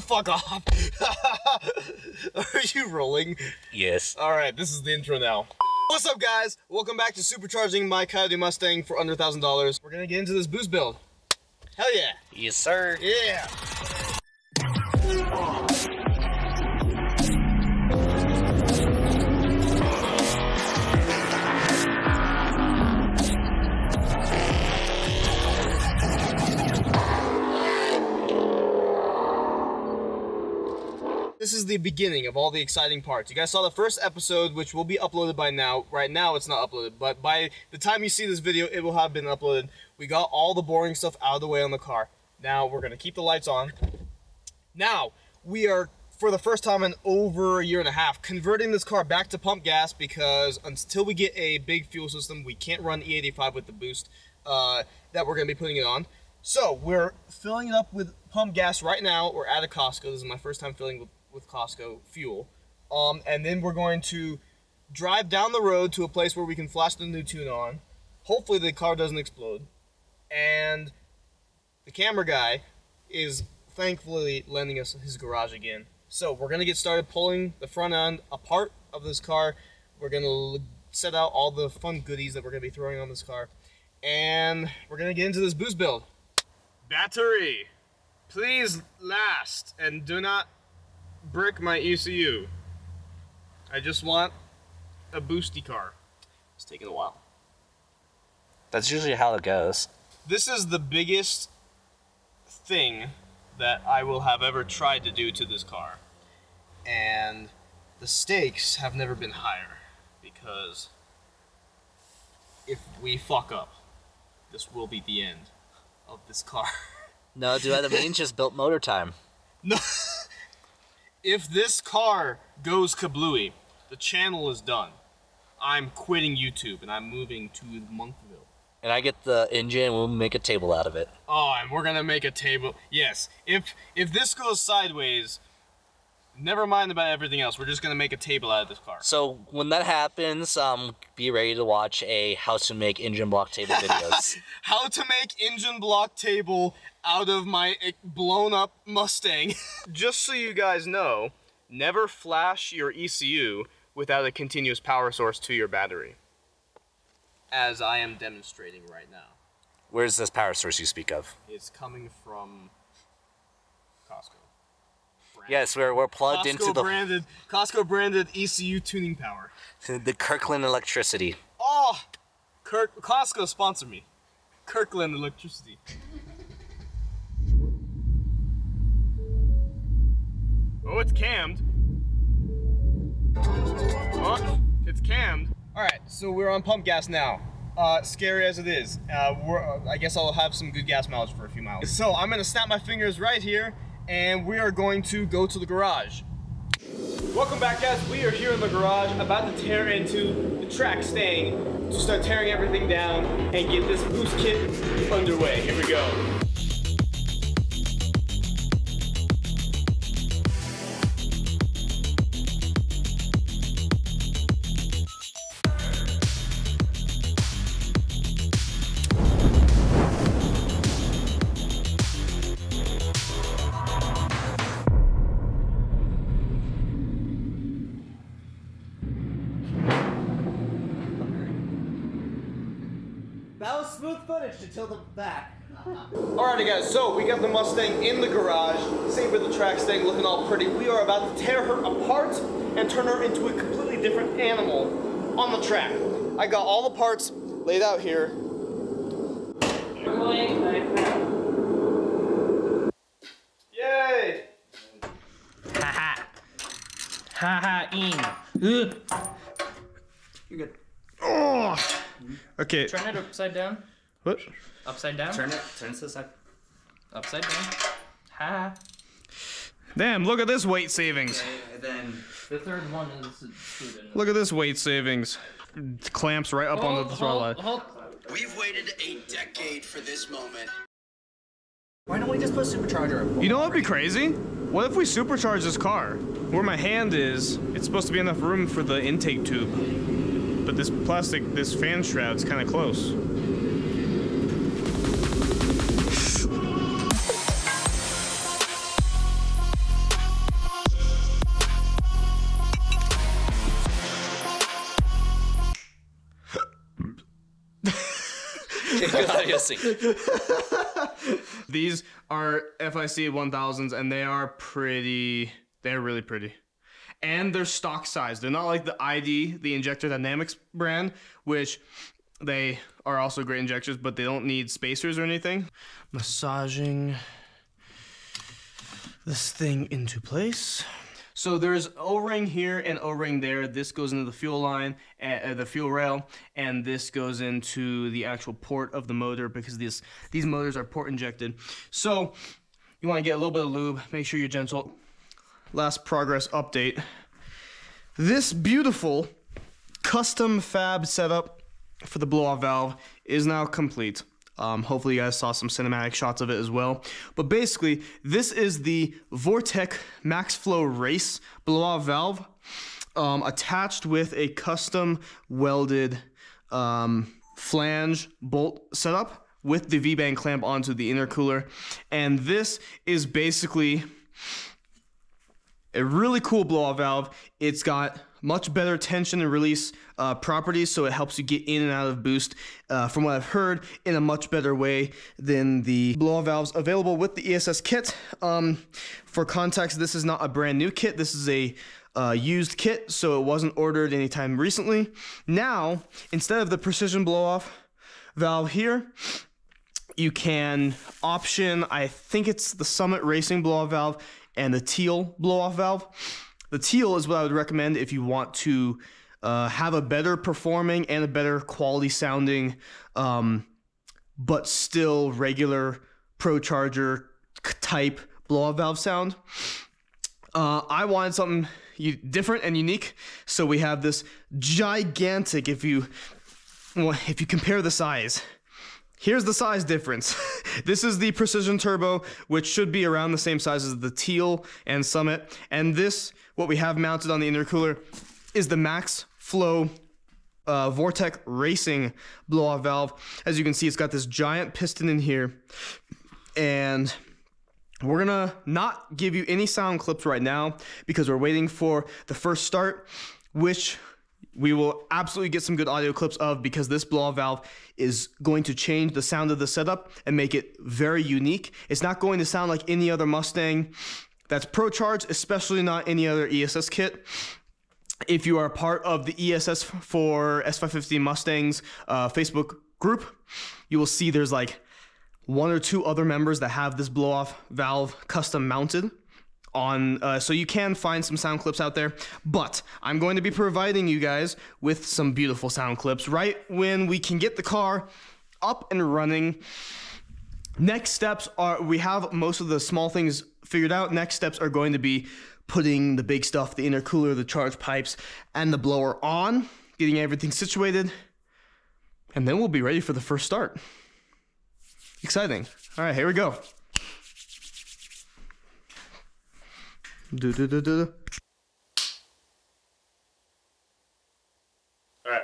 fuck off. Are you rolling? Yes. Alright, this is the intro now. What's up, guys? Welcome back to supercharging my Coyote Mustang for under $1,000. We're gonna get into this boost build. Hell yeah. Yes, sir. Yeah. This is the beginning of all the exciting parts. You guys saw the first episode, which will be uploaded by now. Right now, it's not uploaded, but by the time you see this video, it will have been uploaded. We got all the boring stuff out of the way on the car. Now, we're gonna keep the lights on. Now, we are, for the first time in over a year and a half, converting this car back to pump gas because until we get a big fuel system, we can't run E85 with the boost that we're gonna be putting it on. So, we're filling it up with pump gas right now. We're at a Costco. This is my first time filling with Costco fuel, and then we're going to drive down the road to a place where we can flash the new tune on. Hopefully the car doesn't explode, and the camera guy is thankfully lending us his garage again. So we're gonna get started pulling the front end apart of this car. We're gonna set out all the fun goodies that we're gonna be throwing on this car, and we're gonna get into this boost build. Battery, please last, and do not brick my ECU. I just want a boosty car. It's taking a while. That's usually how it goes. This is the biggest thing that I will have ever tried to do to this car. And the stakes have never been higher, because if we fuck up, this will be the end of this car. No, dude, that means just built motor time. No. If this car goes kablooey, the channel is done. I'm quitting YouTube and I'm moving to Monthville. And I get the engine and we'll make a table out of it. Oh, and we're gonna make a table. Yes. If this goes sideways, never mind about everything else. We're just gonna make a table out of this car. So when that happens, be ready to watch a how to make engine block table videos. How to make engine block table out of my blown up Mustang. Just so you guys know, never flash your ECU without a continuous power source to your battery, as I am demonstrating right now. Where's this power source you speak of? It's coming from Costco. Yes, we're plugged into the Costco branded ECU tuning power. The Kirkland electricity. Oh, Costco sponsor me. Kirkland electricity. Oh, it's cammed. Oh, it's cammed. All right, so we're on pump gas now. Scary as it is, I guess I'll have some good gas mileage for a few miles. So I'm gonna snap my fingers right here, and we are going to go to the garage. Welcome back, guys. We are here in the garage, about to tear into the track staying to start tearing everything down and get this boost kit underway. Here we go. That was smooth footage until the back. Alrighty, guys, so we got the Mustang in the garage, same with the track staying looking all pretty. We are about to tear her apart and turn her into a completely different animal on the track. I got all the parts laid out here. Yay! Haha. Haha, You're good. Oh! Okay. Turn it upside down. What? Upside down. Turn it to the side. Upside down. Ha. Damn, look at this weight savings. Okay, and then the third one is screwed in. Look at this weight savings. Clamps right up onto the throttle. Hold. We've waited a decade for this moment. Why don't we just put supercharger? You know what'd be crazy? What if we supercharge this car? Where my hand is, it's supposed to be enough room for the intake tube. But this plastic, this fan shroud's kind of close. Good audio sync. These are FIC 1000s, and they are pretty. They're really pretty. And they're stock size. They're not like the ID, the Injector Dynamics brand, which they are also great injectors, but they don't need spacers or anything. Massaging this thing into place. So there's O-ring here and O-ring there. This goes into the fuel line, the fuel rail, and this goes into the actual port of the motor because these motors are port injected. So you want to get a little bit of lube, make sure you're gentle. Last progress update. This beautiful custom fab setup for the blow-off valve is now complete. Hopefully you guys saw some cinematic shots of it as well. But basically, this is the Vortec Max Flow Race blow-off valve attached with a custom welded flange bolt setup with the V-band clamp onto the intercooler. And this is basically a really cool blow-off valve. It's got much better tension and release properties, so it helps you get in and out of boost, from what I've heard, in a much better way than the blow-off valves available with the ESS kit. For context, this is not a brand new kit. This is a used kit, so it wasn't ordered anytime recently. Now, instead of the precision blow-off valve here, you can option, I think it's the Summit Racing blow-off valve and the teal blow-off valve. The teal is what I would recommend if you want to have a better performing and a better quality sounding, but still regular ProCharger type blow-off valve sound. I wanted something different and unique, so we have this gigantic, if you compare the size. Here's the size difference. This is the Precision Turbo, which should be around the same size as the Teal and Summit. And this, what we have mounted on the intercooler, is the Max Flow Vortec Racing blow-off valve. As you can see, it's got this giant piston in here. And we're gonna not give you any sound clips right now because we're waiting for the first start, which we will absolutely get some good audio clips of, because this blow-off valve is going to change the sound of the setup and make it very unique. It's not going to sound like any other Mustang that's ProCharge, especially not any other ESS kit. If you are part of the ESS for S550 Mustangs Facebook group, you will see there's like 1 or 2 other members that have this blow-off valve custom mounted on, so you can find some sound clips out there, but I'm going to be providing you guys with some beautiful sound clips right when we can get the car up and running. Next steps are, we have most of the small things figured out. Next steps are going to be putting the big stuff, the intercooler, the charge pipes, and the blower on, getting everything situated, and then we'll be ready for the first start. Exciting. All right, here we go. All right.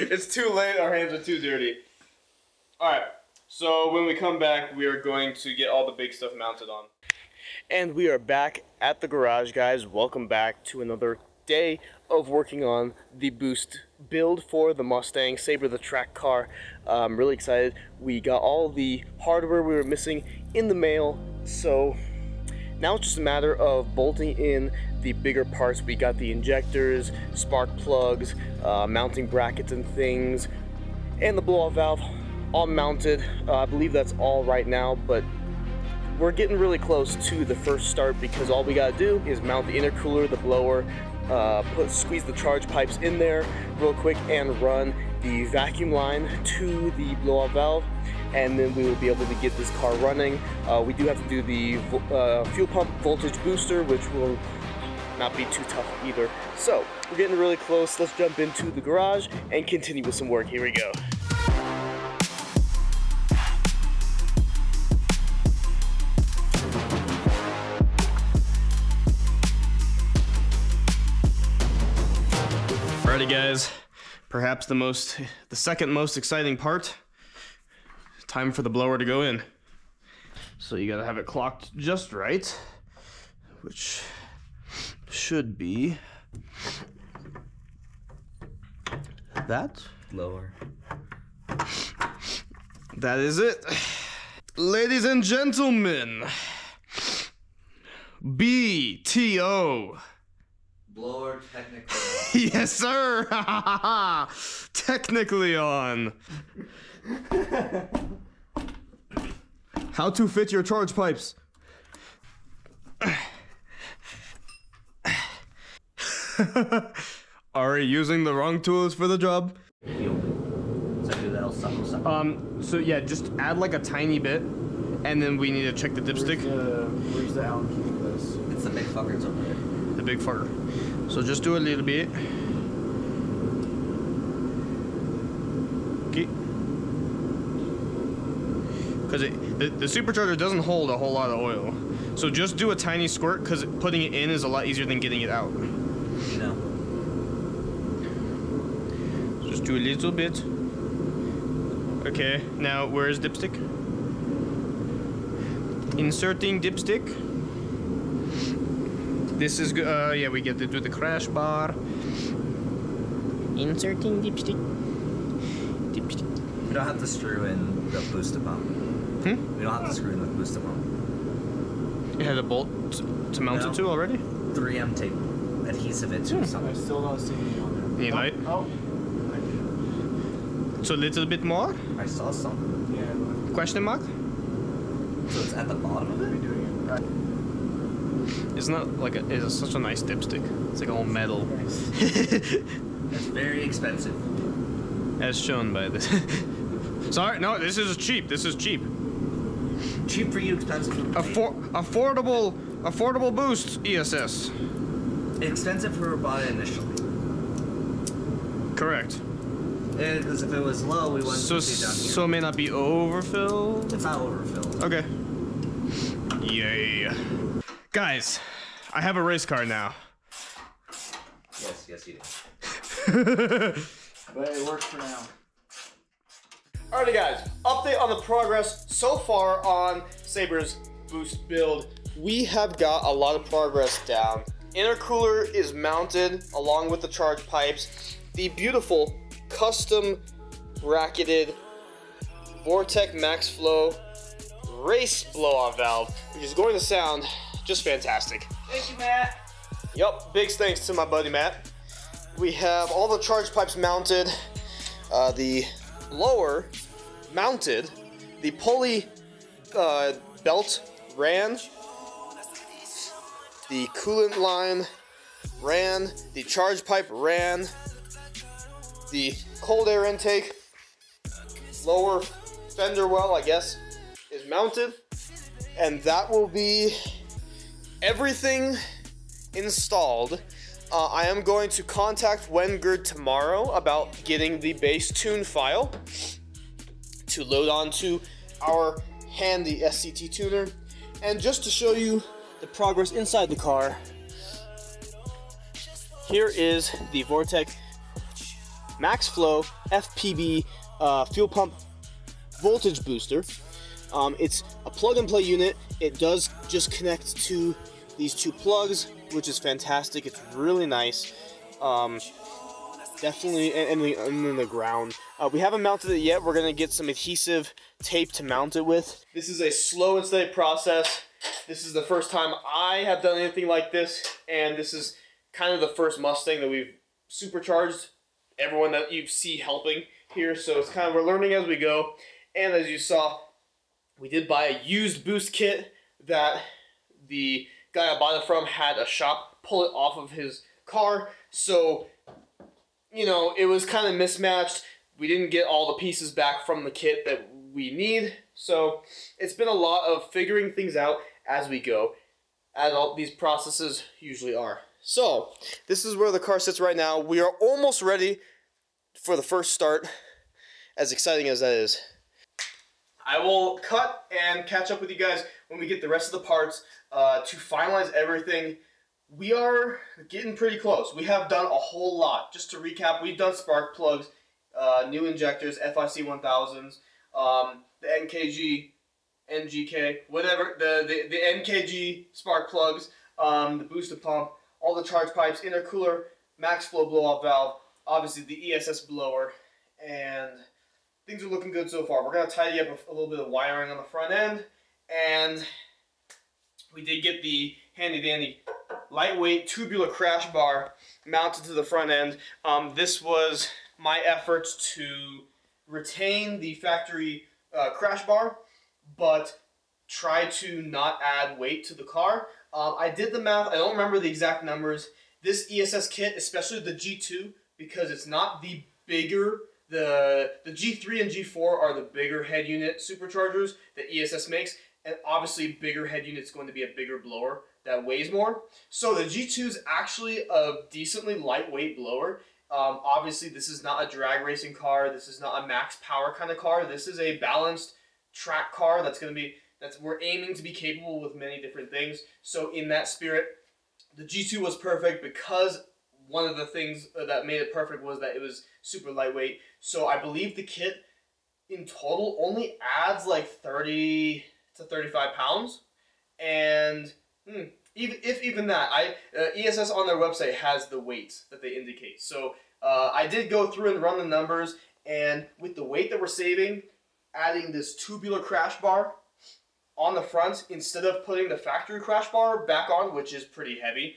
It's too late. Our hands are too dirty. All right. So when we come back, we are going to get all the big stuff mounted on. And we are back at the garage, guys. Welcome back to another day of working on the boost build for the Mustang Sabre, the track car. I'm really excited. We got all the hardware we were missing in the mail, so now it's just a matter of bolting in the bigger parts. We got the injectors, spark plugs, mounting brackets and things, and the blow-off valve all mounted. I believe that's all right now, but we're getting really close to the first start because all we gotta do is mount the intercooler, the blower, squeeze the charge pipes in there real quick and run the vacuum line to the blow-off valve, and then we will be able to get this car running. We do have to do the fuel pump voltage booster, which will not be too tough either. So we're getting really close. Let's jump into the garage and continue with some work. Here we go. Alrighty guys, perhaps the second most exciting part. Time for the blower to go in. So you gotta have it clocked just right, which should be That? Lower. That is it. Ladies and gentlemen, BTO. Blower technically. Yes, sir. Technically on. How to fit your charge pipes. Are you using the wrong tools for the job? So yeah, just add like a tiny bit, and then we need to check the dipstick. Where's the Allen key for this? It's the big fucker, it's over there. The big fucker. So just do a little bit. Okay. Because the supercharger doesn't hold a whole lot of oil. So just do a tiny squirt, because putting it in is a lot easier than getting it out. No. Just do a little bit. Okay, now where's dipstick? Inserting dipstick. This is good. Yeah, we get to do the crash bar. Inserting dipstick. Dipstick. We don't have to screw in the booster pump. We don't have to screw in the booster pump. It had a bolt to mount it to already? 3M tape adhesive it to something. I still don't see any on there. Need light? Oh. So a little bit more? I saw something. Yeah. Question mark? So it's at the bottom of it? Doing it. It's not like it's such a nice dipstick. It's like all metal. It's very expensive. As shown by this. Sorry, no, this is cheap. This is cheap. Cheap for you, expensive for me. Affordable boost ESS. Expensive for bought it initially. Correct. Because if it was low, we wouldn't see it down here. So it may not be overfilled. It's not overfilled. Okay. Yay. Guys, I have a race car now. Yes, you do. But it works for now. Alrighty guys, update on the progress so far on Saber's boost build. We have got a lot of progress down. Intercooler is mounted along with the charge pipes. The beautiful custom bracketed Vortec Max Flow race blow-off valve, which is going to sound just fantastic. Thank you, Matt. Yup, big thanks to my buddy Matt. We have all the charge pipes mounted, the blower mounted, the pulley belt ran, the coolant line ran, the charge pipe ran, the cold air intake, lower fender well, I guess, is mounted, and that will be everything installed. I am going to contact Wengerd tomorrow about getting the base tune file to load onto our handy SCT tuner. And just to show you the progress inside the car, here is the Vortec Max Flow FPB fuel pump voltage booster. It's a plug and play unit. It does just connect to these two plugs, which is fantastic. It's really nice. Definitely, and in the ground. We haven't mounted it yet. We're gonna get some adhesive tape to mount it with. This is a slow and steady process. This is the first time I have done anything like this, and this is kind of the first Mustang that we've supercharged. Everyone that you see helping here, so it's kind of, we're learning as we go. And as you saw, we did buy a used boost kit that the guy I bought it from had a shop pull it off of his car, so you know, it was kind of mismatched. We didn't get all the pieces back from the kit that we need, so it's been a lot of figuring things out as we go, as all these processes usually are. So this is where the car sits right now. We are almost ready for the first start, as exciting as that is. I will cut and catch up with you guys when we get the rest of the parts to finalize everything. We are getting pretty close. We have done a whole lot. Just to recap, we've done spark plugs, new injectors, FIC 1000s, the NKG, NGK, whatever, the NKG spark plugs, the booster pump, all the charge pipes, intercooler, max flow blow-off valve, obviously the ESS blower, and things are looking good so far. We're going to tidy up a little bit of wiring on the front end, and we did get the handy-dandy lightweight tubular crash bar mounted to the front end. This was my efforts to retain the factory crash bar, but try to not add weight to the car. I did the math. I don't remember the exact numbers. This ESS kit, especially the G2, because it's not the bigger, the G3 and G4 are the bigger head unit superchargers that ESS makes, and obviously bigger head unit is going to be a bigger blower that weighs more. So the G2 is actually a decently lightweight blower. Obviously this is not a drag racing car. This is not a max power kind of car. This is a balanced track car we're aiming to be capable with many different things. So in that spirit, the G2 was perfect because one of the things that made it perfect was that it was super lightweight. So I believe the kit in total only adds like 30 to 35 pounds. And even that, ESS on their website has the weight that they indicate. So I did go through and run the numbers, and with the weight that we're saving, adding this tubular crash bar on the front instead of putting the factory crash bar back on, which is pretty heavy,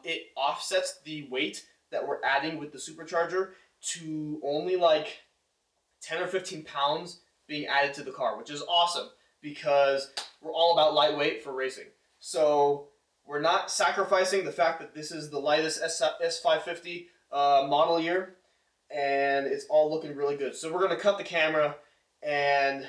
it offsets the weight that we're adding with the supercharger to only like 10 or 15 pounds being added to the car, which is awesome because we're all about lightweight for racing. So we're not sacrificing the fact that this is the lightest S550 model year, and it's all looking really good. So we're going to cut the camera, and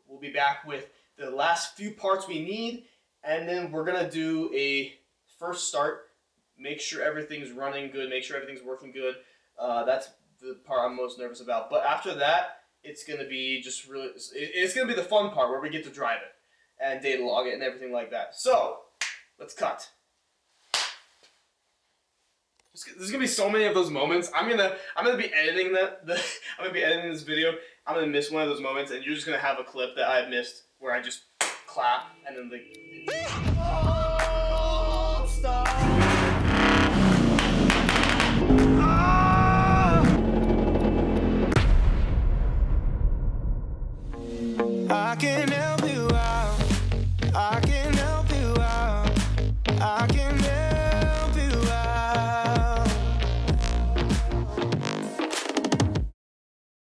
we'll be back with the last few parts we need, and then we're going to do a first start, make sure everything's running good, make sure everything's working good. That's the part I'm most nervous about. But after that, it's going to be just really, it's going to be the fun part where we get to drive it and data log it and everything like that. So let's cut. There's gonna be so many of those moments. I'm gonna be editing I'm gonna be editing this video. I'm gonna miss one of those moments, and you're just gonna have a clip that I missed where I just clap and then like.